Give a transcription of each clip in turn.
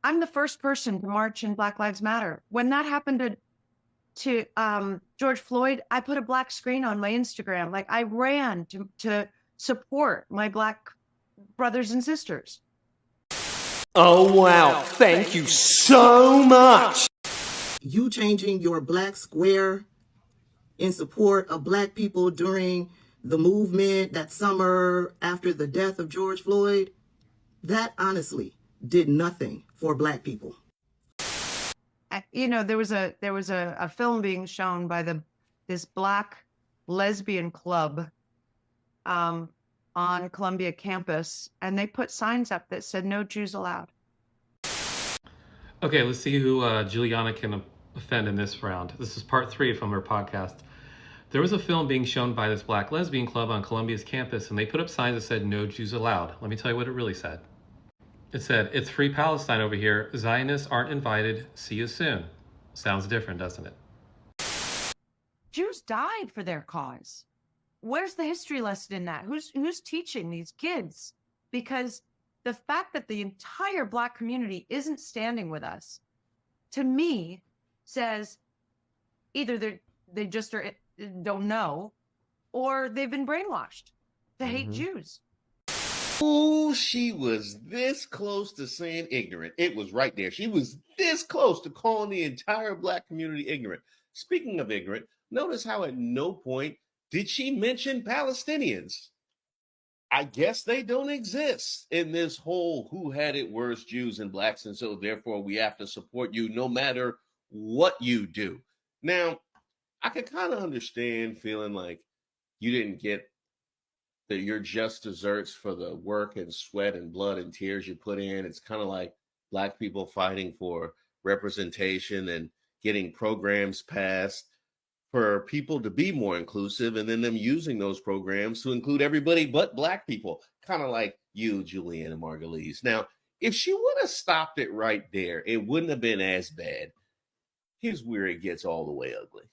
I'm the first person to march in Black Lives Matter. When that happened to George Floyd, I put a black screen on my Instagram. Like, I ran to support my Black brothers and sisters. Oh, wow. Thank you so much. You changing your black square in support of Black people during the movement that summer after the death of George Floyd, that honestly did nothing for Black people. You know, there was a film being shown by this Black lesbian club on Columbia campus, and they put signs up that said "No Jews allowed." Okay, let's see who Julianna can offend in this round. This is part 3 from her podcast. There was a film being shown by this Black lesbian club on Columbia's campus, and they put up signs that said "No Jews allowed." Let me tell you what it really said. It said, "It's free Palestine over here. Zionists aren't invited. See you soon." Sounds different, doesn't it? Jews died for their cause. Where's the history lesson in that? Who's teaching these kids? Because the fact that the entire Black community isn't standing with us, to me, says either they just don't know, or they've been brainwashed to hate Jews. Ooh, she was this close to saying ignorant. It was right there. She was this close to calling the entire Black community ignorant. Speaking of ignorant, notice how at no point did she mention Palestinians. I guess they don't exist in this whole who had it worse, Jews and Blacks, and so therefore we have to support you no matter what you do. Now, I could kind of understand feeling like you didn't get your just desserts for the work and sweat and blood and tears you put in. It's kind of like Black people fighting for representation and getting programs passed for people to be more inclusive, and then them using those programs to include everybody but Black people, kind of like you, Julianna Margulies. Now, if she would have stopped it right there, it wouldn't have been as bad. Here's where it gets all the way ugly.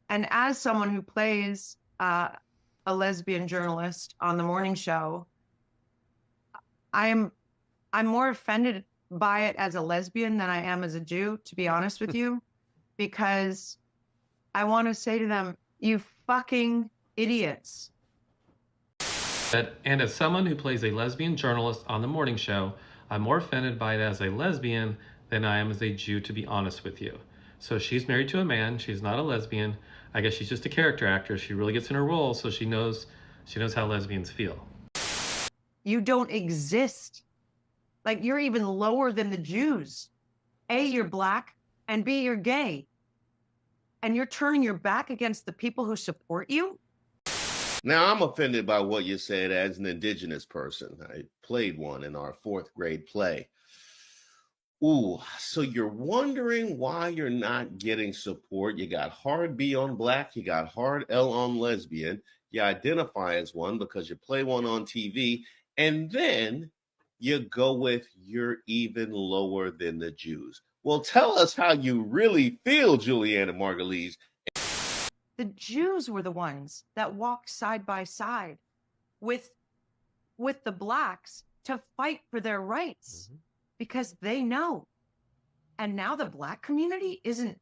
And as someone who plays a lesbian journalist on the morning show, I'm more offended by it as a lesbian than I am as a Jew, to be honest with you, because I want to say to them, you fucking idiots. And as someone who plays a lesbian journalist on the morning show, I'm more offended by it as a lesbian than I am as a Jew, to be honest with you. So she's married to a man. She's not a lesbian. I guess she's just a character actress. She really gets in her role, so she knows how lesbians feel. You don't exist. Like, you're even lower than the Jews. A, you're Black, and B, you're gay. And you're turning your back against the people who support you? Now, I'm offended by what you said as an Indigenous person. I played one in our 4th grade play. Ooh, so you're wondering why you're not getting support. You got hard B on Black, you got hard L on lesbian. You identify as one because you play one on TV, and then you go with you're even lower than the Jews. Well, tell us how you really feel, Julianna Margulies. The Jews were the ones that walked side by side with the Blacks to fight for their rights. Because they know. And now the Black community isn't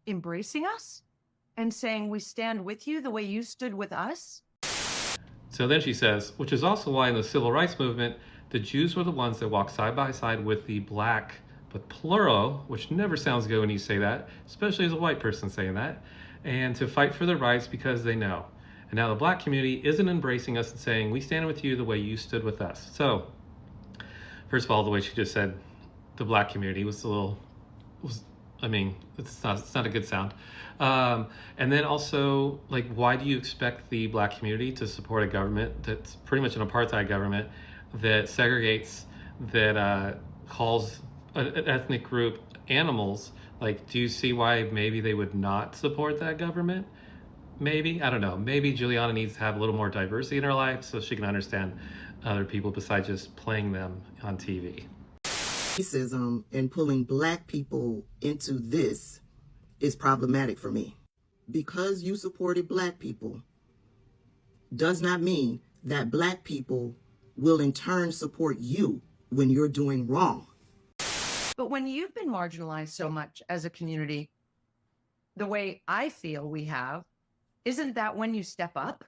embracing us and saying we stand with you the way you stood with us. So then she says, which is also why in the civil rights movement, the Jews were the ones that walked side by side with the Black, but plural, which never sounds good when you say that, especially as a white person saying that, and to fight for their rights because they know. And now the Black community isn't embracing us and saying we stand with you the way you stood with us. So, first of all, the way she just said the Black community was it's not a good sound. And then also, like, why do you expect the Black community to support a government that's pretty much an apartheid government that segregates, that calls an ethnic group animals? Like, do you see why maybe they would not support that government? Maybe, I don't know. Maybe Julianna needs to have a little more diversity in her life so she can understand other people besides just playing them on TV. Racism and pulling Black people into this is problematic for me. Because you supported Black people does not mean that Black people will in turn support you when you're doing wrong. But when you've been marginalized so much as a community, the way I feel we have, isn't that when you step up?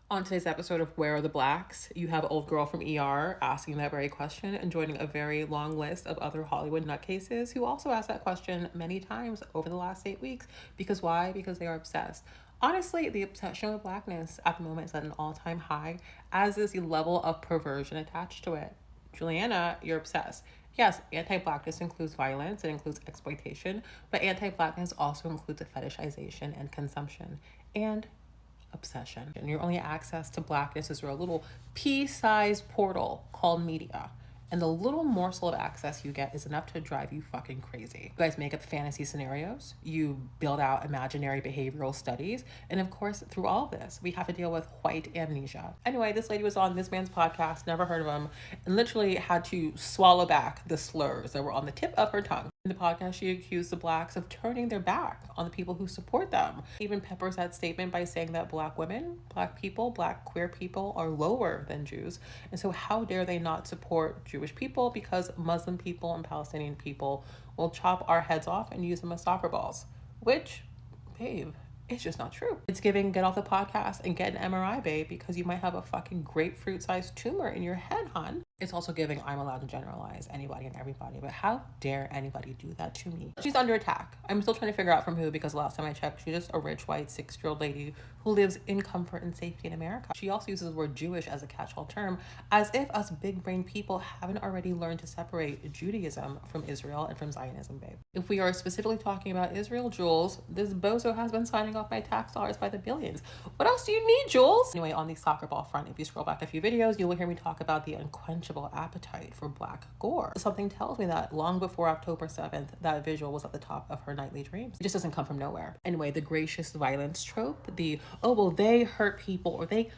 On today's episode of Where Are the Blacks, you have old girl from ER asking that very question and joining a very long list of other Hollywood nutcases who also asked that question many times over the last 8 weeks. Because why? Because they are obsessed. Honestly, the obsession with blackness at the moment is at an all-time high, as is the level of perversion attached to it. Julianna, you're obsessed. Yes, anti-blackness includes violence, it includes exploitation, but anti-blackness also includes a fetishization and consumption. And obsession. And your only access to blackness is through a little pea-sized portal called media. And the little morsel of access you get is enough to drive you fucking crazy. You guys make up fantasy scenarios. You build out imaginary behavioral studies. And of course, through all of this, we have to deal with white amnesia. Anyway, this lady was on this man's podcast, never heard of him, and literally had to swallow back the slurs that were on the tip of her tongue. In the podcast, she accused the blacks of turning their back on the people who support them. Even peppers that statement by saying that black women, black people, black queer people are lower than Jews. And so how dare they not support Jewish people because Muslim people and Palestinian people will chop our heads off and use them as soccer balls. Which, babe, it's just not true. It's giving get off the podcast and get an MRI, babe, because you might have a fucking grapefruit-sized tumor in your head, hon. It's also giving I'm allowed to generalize anybody and everybody, but how dare anybody do that to me? She's under attack. I'm still trying to figure out from who, because last time I checked, she's just a rich white 6-year-old lady who lives in comfort and safety in America. She also uses the word Jewish as a catch-all term, as if us big-brain people haven't already learned to separate Judaism from Israel and from Zionism, babe. If we are specifically talking about Israel, Jules, this bozo has been signing off my tax dollars by the billions. What else do you need, Jules? Anyway, on the soccer ball front, if you scroll back a few videos, you will hear me talk about the unquenchable appetite for black gore. Something tells me that long before October 7th, that visual was at the top of her nightly dreams. It just doesn't come from nowhere. Anyway, the gracious violence trope, the, oh, well, they hurt people, or they,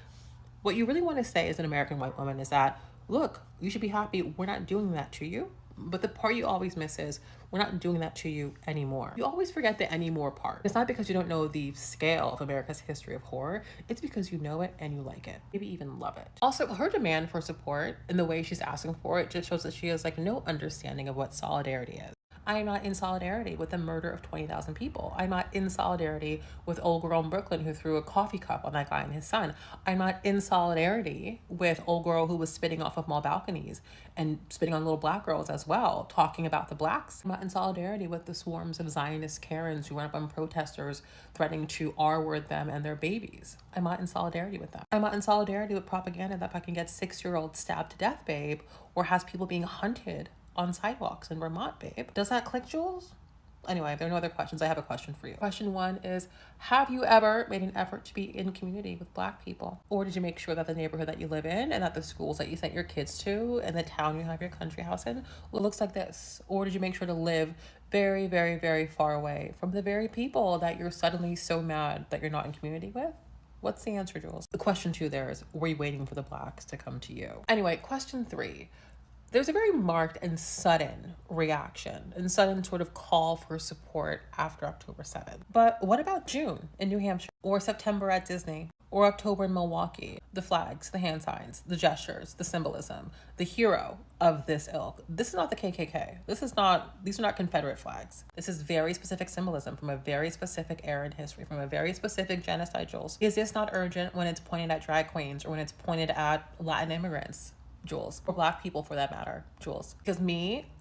what you really want to say as an American white woman is that, look, you should be happy we're not doing that to you. But the part you always miss is we're not doing that to you anymore. You always forget the anymore part. It's not because you don't know the scale of America's history of horror. It's because you know it and you like it, maybe even love it. Also, her demand for support and the way she's asking for it just shows that she has like no understanding of what solidarity is. I'm not in solidarity with the murder of 20,000 people. I'm not in solidarity with old girl in Brooklyn who threw a coffee cup on that guy and his son. I'm not in solidarity with old girl who was spitting off of mall balconies and spitting on little black girls as well, talking about the blacks. I'm not in solidarity with the swarms of Zionist Karens who went up on protesters threatening to R-word them and their babies. I'm not in solidarity with them. I'm not in solidarity with propaganda that fucking gets 6-year-olds stabbed to death, babe, or has people being hunted on sidewalks in Vermont, babe. Does that click, Jules? Anyway, there are no other questions. I have a question for you. Question 1 is, have you ever made an effort to be in community with black people? Or did you make sure that the neighborhood that you live in and that the schools that you sent your kids to and the town you have your country house in looks like this? Or did you make sure to live very, very, very far away from the very people that you're suddenly so mad that you're not in community with? What's the answer, Jules? The question 2 there is, were you waiting for the blacks to come to you? Anyway, question 3. There's a very marked and sudden reaction and sudden sort of call for support after October 7th. But what about June in New Hampshire, or September at Disney, or October in Milwaukee? The flags, the hand signs, the gestures, the symbolism, the hero of this ilk. This is not the KKK. These are not Confederate flags. This is very specific symbolism from a very specific era in history, from a very specific genocide, Jules. Is this not urgent when it's pointed at drag queens or when it's pointed at Latin immigrants, Jules, or black people for that matter, Jules? Because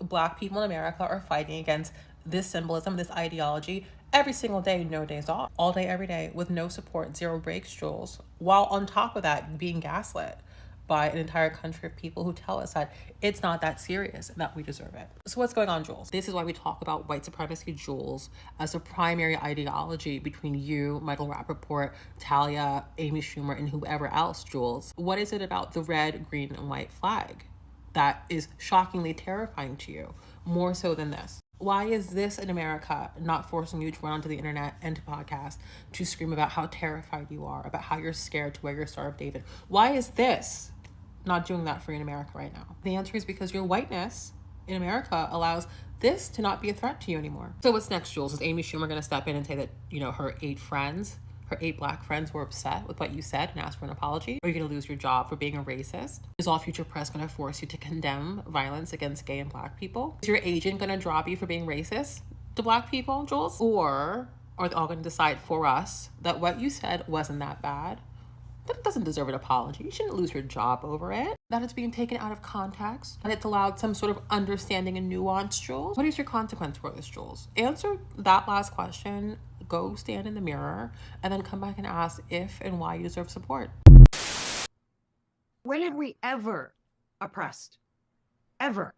black people in America are fighting against this symbolism, this ideology every single day, no days off, all day, every day, with no support, 0 breaks, Jules, while on top of that being gaslit by an entire country of people who tell us that it's not that serious and that we deserve it. So what's going on, Jules? This is why we talk about white supremacy, Jules, as a primary ideology between you, Michael Rappaport, Talia, Amy Schumer, and whoever else, Jules. What is it about the red, green, and white flag that is shockingly terrifying to you, more so than this? Why is this in America not forcing you to run onto the internet and to podcast to scream about how terrified you are, about how you're scared to wear your Star of David? Why is this not doing that for you in America right now? The answer is because your whiteness in America allows this to not be a threat to you anymore. So what's next, Jules? Is Amy Schumer going to step in and say that, her 8 friends Her 8 black friends were upset with what you said and asked for an apology. Are you going to lose your job for being a racist? Is all future press going to force you to condemn violence against gay and black people? Is your agent going to drop you for being racist to black people, Jules? Or are they all going to decide for us that what you said wasn't that bad? That doesn't deserve an apology. You shouldn't lose your job over it. That it's being taken out of context and it's allowed some sort of understanding and nuance, Jules. What is your consequence for this, Jules? Answer that last question, go stand in the mirror, and then come back and ask if and why you deserve support. When have we ever oppressed? Ever?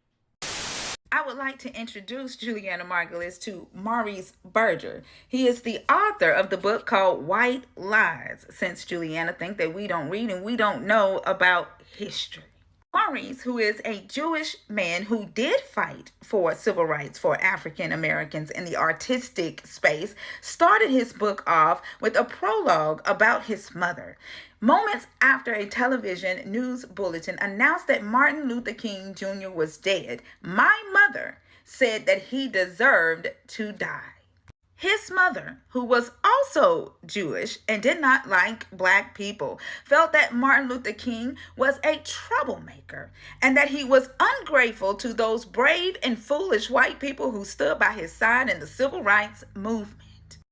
I would like to introduce Julianna Margulies to Maurice Berger. He is the author of the book called White Lies, since Julianna thinks that we don't read and we don't know about history. Maurice, who is a Jewish man who did fight for civil rights for African Americans in the artistic space, started his book off with a prologue about his mother. Moments after a television news bulletin announced that Martin Luther King Jr. was dead, my mother said that he deserved to die. His mother, who was also Jewish and did not like black people, felt that Martin Luther King was a troublemaker and that he was ungrateful to those brave and foolish white people who stood by his side in the civil rights movement.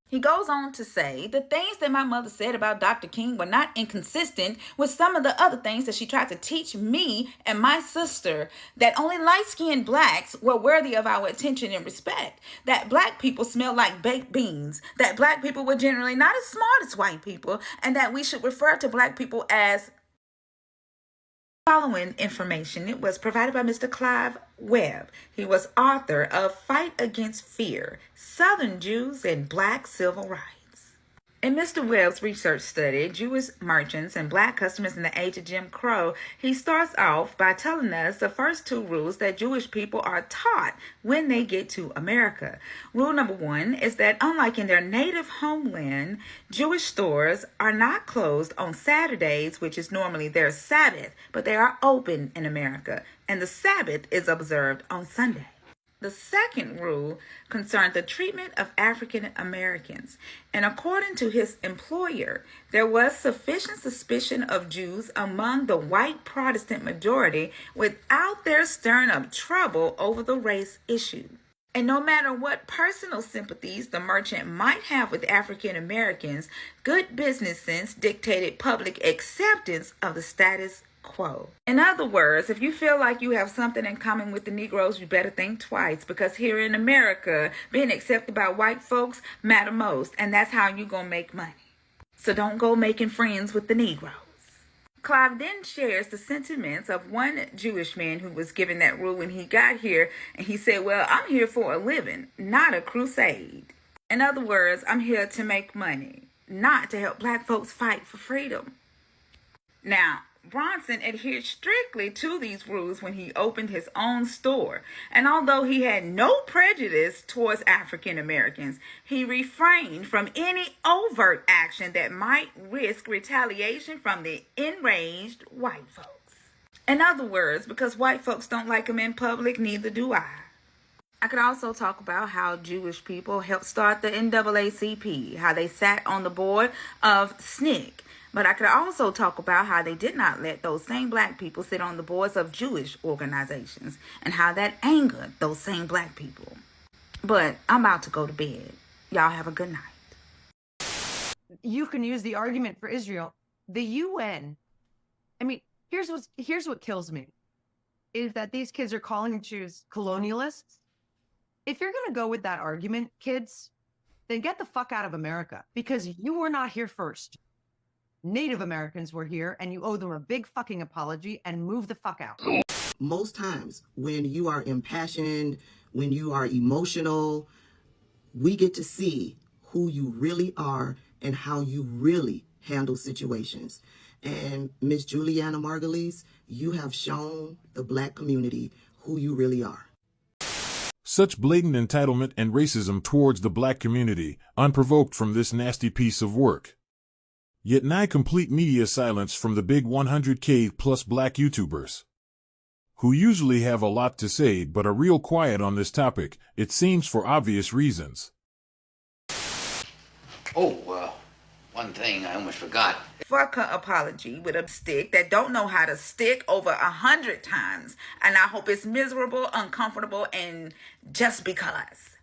He goes on to say the things that my mother said about Dr. King were not inconsistent with some of the other things that she tried to teach me and my sister, that only light-skinned blacks were worthy of our attention and respect, that black people smell like baked beans, that black people were generally not as smart as white people, and that we should refer to black people as... Following information, it was provided by Mr. Clive Webb. He was author of Fight Against Fear, Southern Jews and Black Civil Rights. In Mr. Webb's research study, Jewish merchants and black customers in the age of Jim Crow, he starts off by telling us the first 2 rules that Jewish people are taught when they get to America. Rule number 1 is that unlike in their native homeland, Jewish stores are not closed on Saturdays, which is normally their Sabbath, but they are open in America, and the Sabbath is observed on Sunday. The second rule concerned the treatment of African Americans, and according to his employer, there was sufficient suspicion of Jews among the white Protestant majority without their stirring up trouble over the race issue. And no matter what personal sympathies the merchant might have with African Americans, good business sense dictated public acceptance of the status quo. In other words, if you feel like you have something in common with the Negroes, you better think twice, because here in America, being accepted by white folks matter most, and that's how you gonna make money. So don't go making friends with the Negroes. Clive then shares the sentiments of one Jewish man who was given that rule when he got here, and he said, well, I'm here for a living, not a crusade. In other words, I'm here to make money, not to help black folks fight for freedom. Now, Bronson adhered strictly to these rules when he opened his own store, and although he had no prejudice towards African Americans, he refrained from any overt action that might risk retaliation from the enraged white folks. In other words, because white folks don't like him in public, neither do I. I could also talk about how Jewish people helped start the NAACP, how they sat on the board of SNCC. But I could also talk about how they did not let those same black people sit on the boards of Jewish organizations and how that angered those same black people. But I'm about to go to bed. Y'all have a good night. You can use the argument for Israel. The UN, I mean, here's what kills me, is that these kids are calling the Jews colonialists. If you're going to go with that argument, kids, then get the fuck out of America, because you were not here first. Native Americans were here, and you owe them a big fucking apology and move the fuck out. Most times when you are impassioned, when you are emotional, we get to see who you really are and how you really handle situations. And Miss Julianna Margulies, you have shown the black community who you really are. Such blatant entitlement and racism towards the black community, unprovoked from this nasty piece of work. Yet nigh complete media silence from the big 100K plus black YouTubers, who usually have a lot to say but are real quiet on this topic, it seems for obvious reasons. Oh, One thing I almost forgot. Fuck her apology with a stick that don't know how to stick over 100 times. And I hope it's miserable, uncomfortable, and just because.